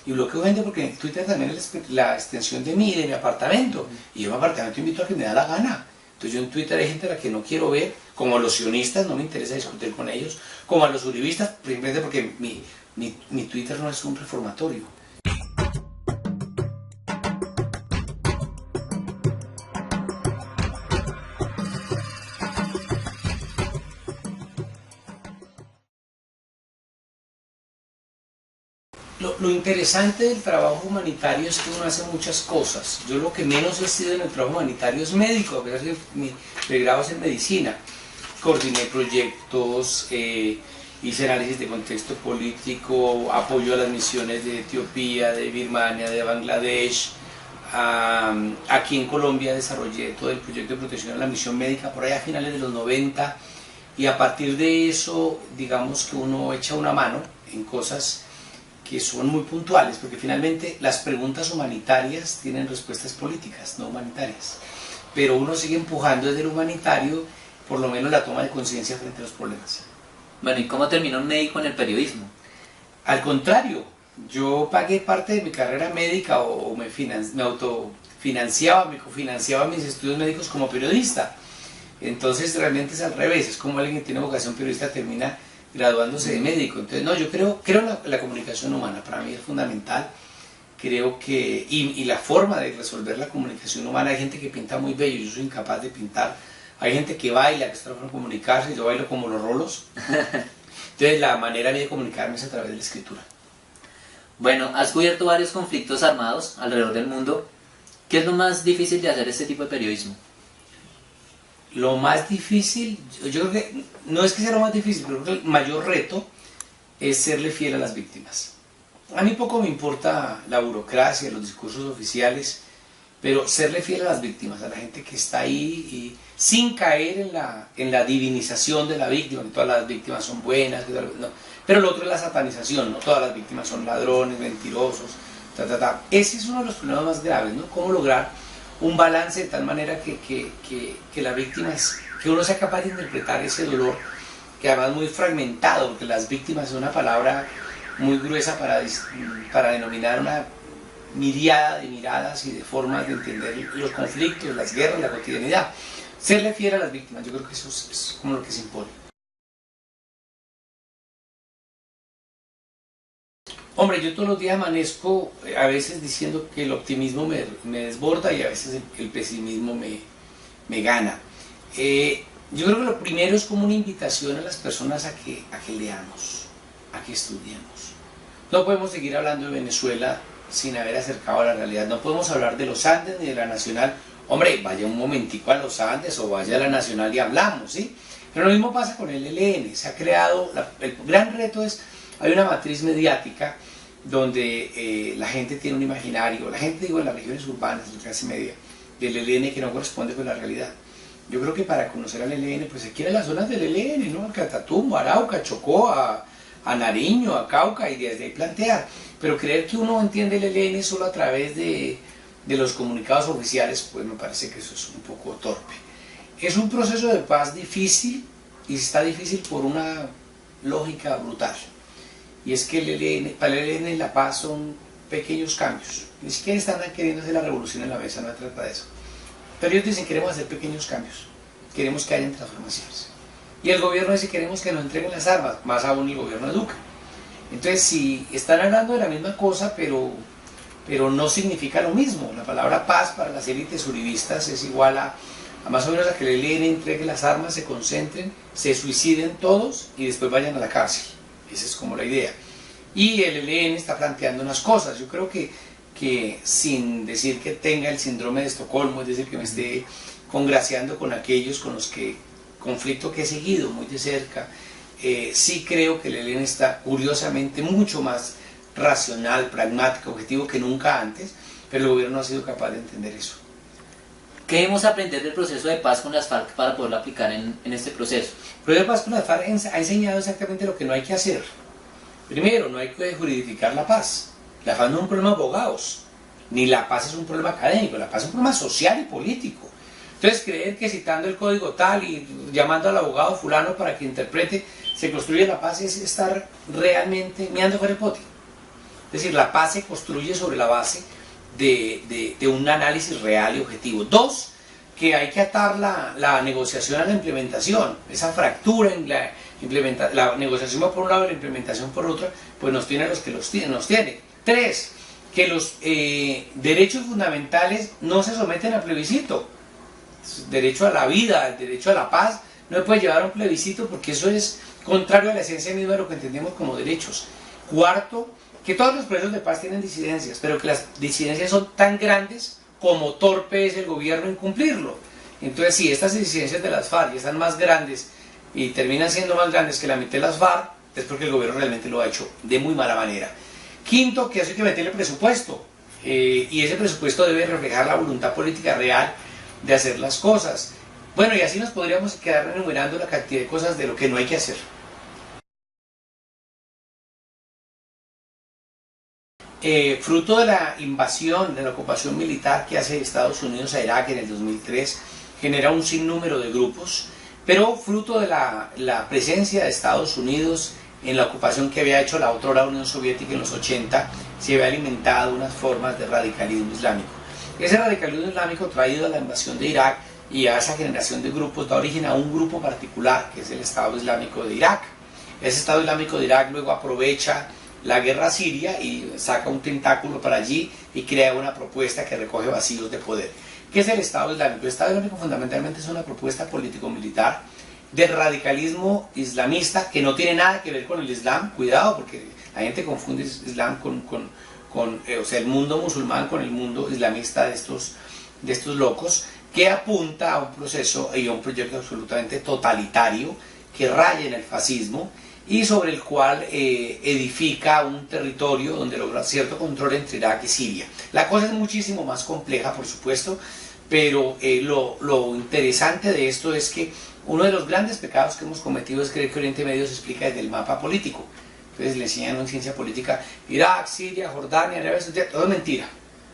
y bloqueo gente porque Twitter también es la extensión de mi apartamento, y yo en mi apartamento invito a que me da la gana. Entonces yo en Twitter hay gente a la que no quiero ver, como a los sionistas, no me interesa discutir con ellos, como a los uribistas, simplemente porque mi Twitter no es un reformatorio. Lo interesante del trabajo humanitario es que uno hace muchas cosas. Yo lo que menos he sido en el trabajo humanitario es médico, a pesar de que mi pregrado es en medicina. Coordiné proyectos, hice análisis de contexto político, apoyo a las misiones de Etiopía, de Birmania, de Bangladesh. Aquí en Colombia desarrollé todo el proyecto de protección a la misión médica por allá a finales de los 90, y a partir de eso, digamos que uno echa una mano en cosas que son muy puntuales, porque finalmente las preguntas humanitarias tienen respuestas políticas, no humanitarias. Pero uno sigue empujando desde el humanitario, por lo menos la toma de conciencia frente a los problemas. Bueno, ¿y cómo terminó un médico en el periodismo? Al contrario, yo pagué parte de mi carrera médica o me autofinanciaba, me cofinanciaba mis estudios médicos como periodista. Entonces realmente es al revés, es como alguien que tiene vocación periodista termina graduándose de médico. Entonces, no, yo creo en la comunicación humana, para mí es fundamental. Creo que, y la forma de resolver la comunicación humana, hay gente que pinta muy bello, yo soy incapaz de pintar. Hay gente que baila, que está tratando de comunicarse, yo bailo como los rolos. Entonces, la manera de comunicarme es a través de la escritura. Bueno, has cubierto varios conflictos armados alrededor del mundo. ¿Qué es lo más difícil de hacer este tipo de periodismo? Lo más difícil, yo creo que no es que sea lo más difícil, pero creo que el mayor reto es serle fiel a las víctimas. A mí poco me importa la burocracia, los discursos oficiales, pero serle fiel a las víctimas, a la gente que está ahí, y sin caer en la divinización de la víctima, que todas las víctimas son buenas, no. Pero lo otro es la satanización, no todas las víctimas son ladrones, mentirosos, Ese es uno de los problemas más graves, ¿no? Cómo lograr un balance de tal manera que la víctima que uno sea capaz de interpretar ese dolor, que además es muy fragmentado, porque las víctimas es una palabra muy gruesa para denominar una miriada de miradas y de formas de entender los conflictos, las guerras, la cotidianidad. Serle fiel a las víctimas, yo creo que eso es como lo que se impone. Hombre, yo todos los días amanezco a veces diciendo que el optimismo me desborda y a veces el pesimismo me gana. Yo creo que lo primero es como una invitación a las personas a que leamos, a que estudiemos. No podemos seguir hablando de Venezuela sin haber acercado a la realidad. No podemos hablar de los Andes ni de la Nacional. Hombre, vaya un momentico a los Andes o vaya a la Nacional y hablamos, ¿sí? Pero lo mismo pasa con el ELN. Se ha creado, el gran reto es, hay una matriz mediática donde la gente tiene un imaginario, la gente, digo, en las regiones urbanas, de clase media, del ELN que no corresponde con la realidad. Yo creo que para conocer al ELN, pues hay que ir a las zonas del ELN, ¿no? Catatumbo, Arauca, Chocó, a Nariño, a Cauca, y desde ahí plantear. Pero creer que uno entiende el ELN solo a través de los comunicados oficiales, pues me parece que eso es un poco torpe. Es un proceso de paz difícil, y está difícil por una lógica brutal. Y es que para el ELN la paz son pequeños cambios. Ni siquiera están queriendo hacer la revolución en la mesa, no se trata de eso. Pero ellos dicen, queremos hacer pequeños cambios, queremos que haya transformaciones. Y el gobierno dice, queremos que nos entreguen las armas, más aún el gobierno de Duque. Entonces, si están hablando de la misma cosa, pero no significa lo mismo. La palabra paz para las élites uribistas es igual a más o menos a que el ELN entregue las armas, se concentren, se suiciden todos y después vayan a la cárcel. Esa es como la idea. Y el ELN está planteando unas cosas. Yo creo que sin decir que tenga el síndrome de Estocolmo, es decir, que me esté congraciando con aquellos con los que conflicto que he seguido muy de cerca, sí creo que el ELN está curiosamente mucho más racional, pragmático, objetivo que nunca antes, pero el gobierno no ha sido capaz de entender eso. ¿Qué debemos aprender del proceso de paz con las FARC para poderlo aplicar en este proceso? El proceso de paz con las FARC ha enseñado exactamente lo que no hay que hacer. Primero, no hay que juridificar la paz. La paz no es un problema de abogados, ni la paz es un problema académico, la paz es un problema social y político. Entonces, creer que citando el código tal y llamando al abogado fulano para que interprete, se construye la paz, es estar realmente meando fuera el pote. decir, la paz se construye sobre la base de un análisis real y objetivo. Dos, que hay que atar la negociación a la implementación. Esa fractura en la negociación va por un lado y la implementación por otro, pues nos tiene los que nos tiene. Tres, que los derechos fundamentales no se someten a plebiscito. El derecho a la vida, el derecho a la paz, no se puede llevar a un plebiscito porque eso es contrario a la esencia misma de lo que entendemos como derechos. Cuarto, que todos los procesos de paz tienen disidencias, pero que las disidencias son tan grandes como torpe es el gobierno en cumplirlo. Entonces, si estas disidencias de las FARC están más grandes y terminan siendo más grandes que la mitad de las FARC, es porque el gobierno realmente lo ha hecho de muy mala manera. Quinto, que eso hay que meterle presupuesto, y ese presupuesto debe reflejar la voluntad política real de hacer las cosas. Bueno, y así nos podríamos quedar enumerando la cantidad de cosas de lo que no hay que hacer. Fruto de la invasión, de la ocupación militar que hace Estados Unidos a Irak en el 2003, genera un sinnúmero de grupos, pero fruto de la presencia de Estados Unidos en la ocupación que había hecho la otrora Unión Soviética en los 80, se había alimentado unas formas de radicalismo islámico. Ese radicalismo islámico traído a la invasión de Irak y a esa generación de grupos da origen a un grupo particular, que es el Estado Islámico de Irak. Ese Estado Islámico de Irak luego aprovecha la guerra siria y saca un tentáculo para allí y crea una propuesta que recoge vacíos de poder. ¿Qué es el Estado Islámico? El Estado Islámico fundamentalmente es una propuesta político-militar del radicalismo islamista que no tiene nada que ver con el Islam. Cuidado, porque la gente confunde Islam o sea, el mundo musulmán con el mundo islamista de estos locos, que apunta a un proceso y a un proyecto absolutamente totalitario que raya en el fascismo y sobre el cual edifica un territorio donde logra cierto control entre Irak y Siria. La cosa es muchísimo más compleja, por supuesto, pero lo interesante de esto es que uno de los grandes pecados que hemos cometido es creer que Oriente Medio se explica desde el mapa político. Entonces le enseñan en ciencia política Irak, Siria, Jordania, Arabia Saudita, todo es mentira.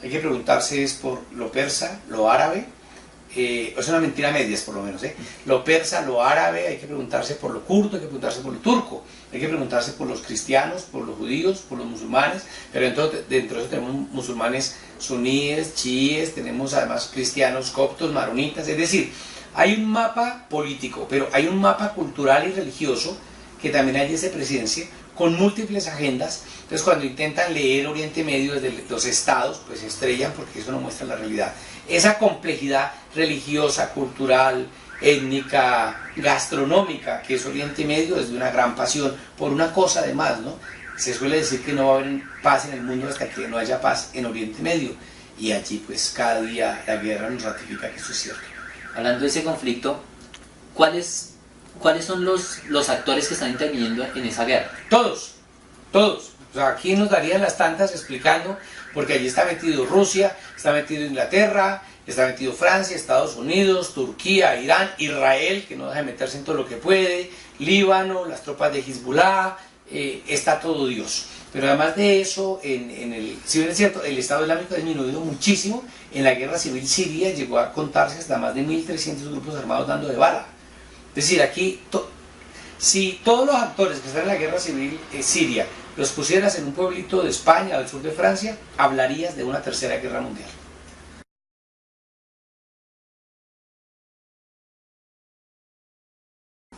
Hay que preguntarse es por lo persa, lo árabe, es una mentira a medias por lo menos, lo persa, lo árabe, hay que preguntarse por lo kurdo, hay que preguntarse por lo turco, hay que preguntarse por los cristianos, por los judíos, por los musulmanes, pero dentro de eso tenemos musulmanes suníes, chiíes, tenemos además cristianos coptos, maronitas, es decir, hay un mapa político, pero hay un mapa cultural y religioso que también hay esa presidencia con múltiples agendas. Entonces cuando intentan leer Oriente Medio desde los estados, pues se estrellan porque eso no muestra la realidad. Esa complejidad religiosa, cultural, étnica, gastronómica que es Oriente Medio es de una gran pasión por una cosa además, ¿no? Se suele decir que no va a haber paz en el mundo hasta que no haya paz en Oriente Medio, y allí pues cada día la guerra nos ratifica que eso es cierto. Hablando de ese conflicto, ¿cuáles son los actores que están interviniendo en esa guerra? Todos. O sea, aquí nos darían las tantas explicando, porque allí está metido Rusia, está metido Inglaterra, está metido Francia, Estados Unidos, Turquía, Irán, Israel, que no deja de meterse en todo lo que puede, Líbano, las tropas de Hezbollah, está todo Dios. Pero además de eso, si bien es cierto, el Estado Islámico ha disminuido muchísimo. En la guerra civil siria llegó a contarse hasta más de 1.300 grupos armados dando de bala. Es decir, aquí, si todos los actores que están en la guerra civil siria los pusieras en un pueblito de España o del sur de Francia, hablarías de una tercera guerra mundial.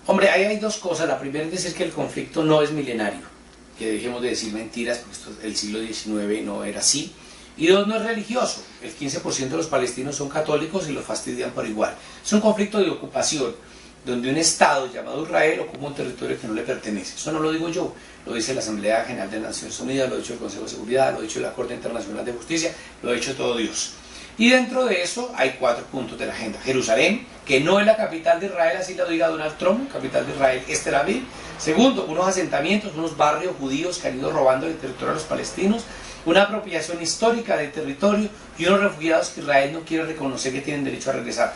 Hombre, ahí hay dos cosas. La primera es decir que el conflicto no es milenario, que dejemos de decir mentiras, porque el siglo XIX no era así. Y dos, no es religioso. El 15% de los palestinos son católicos y los fastidian por igual. Es un conflicto de ocupación, donde un Estado llamado Israel ocupa un territorio que no le pertenece. Eso no lo digo yo, lo dice la Asamblea General de Naciones Unidas, lo ha dicho el Consejo de Seguridad, lo ha dicho la Corte Internacional de Justicia, lo ha dicho todo Dios. Y dentro de eso hay 4 puntos de la agenda. Jerusalén, que no es la capital de Israel, así lo diga Donald Trump, capital de Israel es Tel Aviv. Segundo, unos asentamientos, unos barrios judíos que han ido robando el territorio a los palestinos, una apropiación histórica del territorio y unos refugiados que Israel no quiere reconocer que tienen derecho a regresar.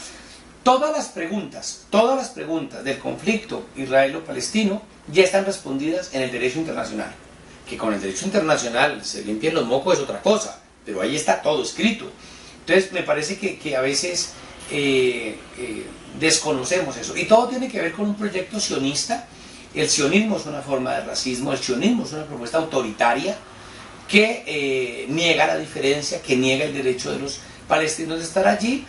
Todas las preguntas del conflicto israelo-palestino ya están respondidas en el derecho internacional. Que con el derecho internacional se limpien los mocos es otra cosa, pero ahí está todo escrito. Entonces me parece que a veces desconocemos eso. Y todo tiene que ver con un proyecto sionista. El sionismo es una forma de racismo, el sionismo es una propuesta autoritaria que niega la diferencia, que niega el derecho de los palestinos de estar allí,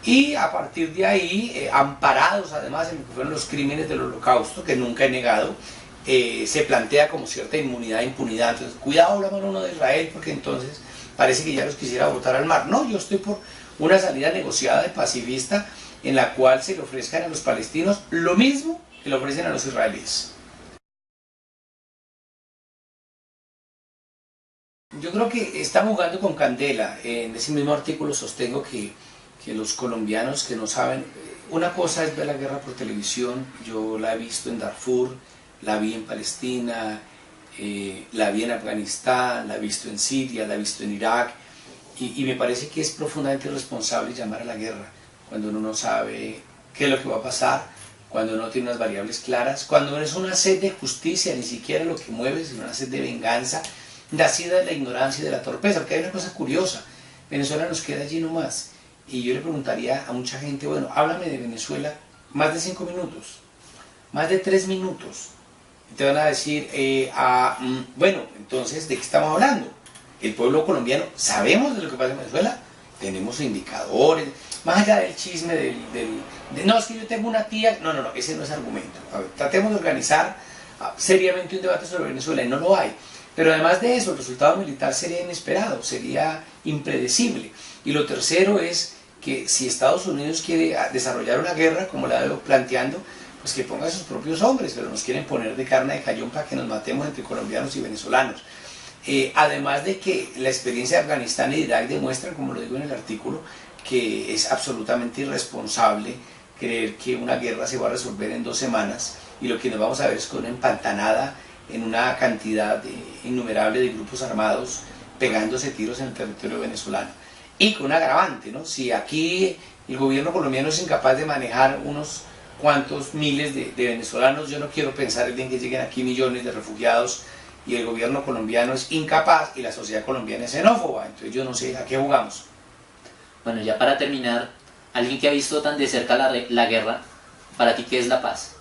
y a partir de ahí, amparados además en lo que fueron los crímenes del Holocausto, que nunca he negado, se plantea como cierta inmunidad, impunidad. Entonces, cuidado la mano de Israel, porque entonces parece que ya los quisiera botar al mar. No, yo estoy por una salida negociada y pacifista en la cual se le ofrezcan a los palestinos lo mismo que le ofrecen a los israelíes. Yo creo que están jugando con candela. En ese mismo artículo sostengo que los colombianos que no saben, una cosa es ver la guerra por televisión. Yo la he visto en Darfur, la vi en Palestina, la vi en Afganistán, la he visto en Siria, la he visto en Irak, y me parece que es profundamente irresponsable llamar a la guerra cuando uno no sabe qué es lo que va a pasar, cuando uno tiene unas variables claras, cuando es una sed de justicia, ni siquiera lo que mueve, sino una sed de venganza, nacida de la ignorancia y de la torpeza. Porque hay una cosa curiosa, Venezuela nos queda allí nomás, y yo le preguntaría a mucha gente, bueno, háblame de Venezuela más de 5 minutos, más de 3 minutos, y te van a decir, bueno, entonces, ¿de qué estamos hablando? El pueblo colombiano, ¿sabemos de lo que pasa en Venezuela? Tenemos indicadores, más allá del chisme no, es que yo tengo una tía, no, ese no es argumento. A ver, tratemos de organizar seriamente un debate sobre Venezuela, y no lo hay. Pero además de eso, el resultado militar sería inesperado, sería impredecible. Y lo tercero es que si Estados Unidos quiere desarrollar una guerra, como la veo planteando, pues que ponga a sus propios hombres, pero nos quieren poner de carne de cañón para que nos matemos entre colombianos y venezolanos. Además de que la experiencia de Afganistán y Irak demuestra, como lo digo en el artículo, que es absolutamente irresponsable creer que una guerra se va a resolver en 2 semanas, y lo que nos vamos a ver es con una empantanada en una cantidad innumerable de grupos armados pegándose tiros en el territorio venezolano. Y con un agravante, ¿no? Si aquí el gobierno colombiano es incapaz de manejar unos cuantos miles de venezolanos, yo no quiero pensar el día en que lleguen aquí millones de refugiados y el gobierno colombiano es incapaz y la sociedad colombiana es xenófoba. Entonces yo no sé a qué jugamos. Bueno, ya para terminar, alguien que ha visto tan de cerca la guerra, ¿para ti qué es la paz?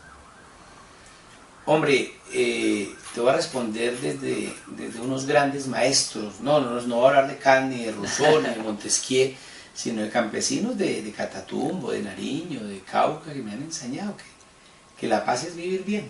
Hombre, te voy a responder desde unos grandes maestros. No voy a hablar de Kant, ni de Rousseau, ni de Montesquieu, sino de campesinos de Catatumbo, de Nariño, de Cauca, que me han enseñado que la paz es vivir bien.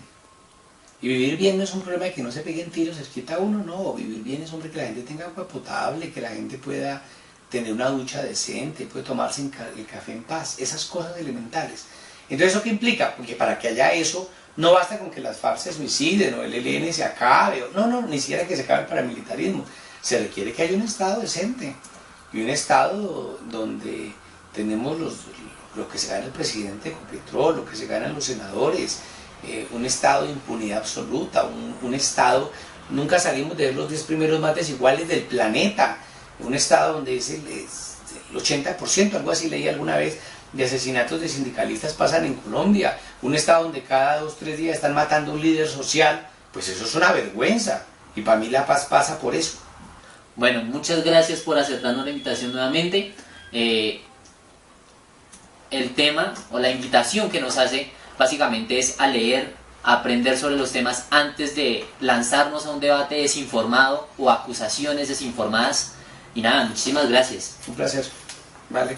Y vivir bien no es un problema de que no se peguen tiros, se quita uno, no. Vivir bien es, hombre, que la gente tenga agua potable, que la gente pueda tener una ducha decente, puede tomarse el café en paz, esas cosas elementales. Entonces, ¿eso qué implica? Porque para que haya eso, no basta con que las FARC se suiciden o el ELN se acabe, ni siquiera que se acabe el paramilitarismo. Se requiere que haya un Estado decente, y un Estado donde tenemos lo que se gana el presidente de Ecopetrol, lo que se ganan los senadores, un Estado de impunidad absoluta, un Estado, nunca salimos de ver los 10 primeros más desiguales del planeta, un Estado donde es el 80%, algo así leí alguna vez, de asesinatos de sindicalistas pasan en Colombia, un Estado donde cada 2 o 3 días están matando a un líder social. Pues eso es una vergüenza, y para mí la paz pasa por eso. Bueno, muchas gracias por aceptarnos la invitación nuevamente. El tema o la invitación que nos hace básicamente es a leer, a aprender sobre los temas antes de lanzarnos a un debate desinformado o acusaciones desinformadas. Y nada, muchísimas gracias. Un placer. Vale.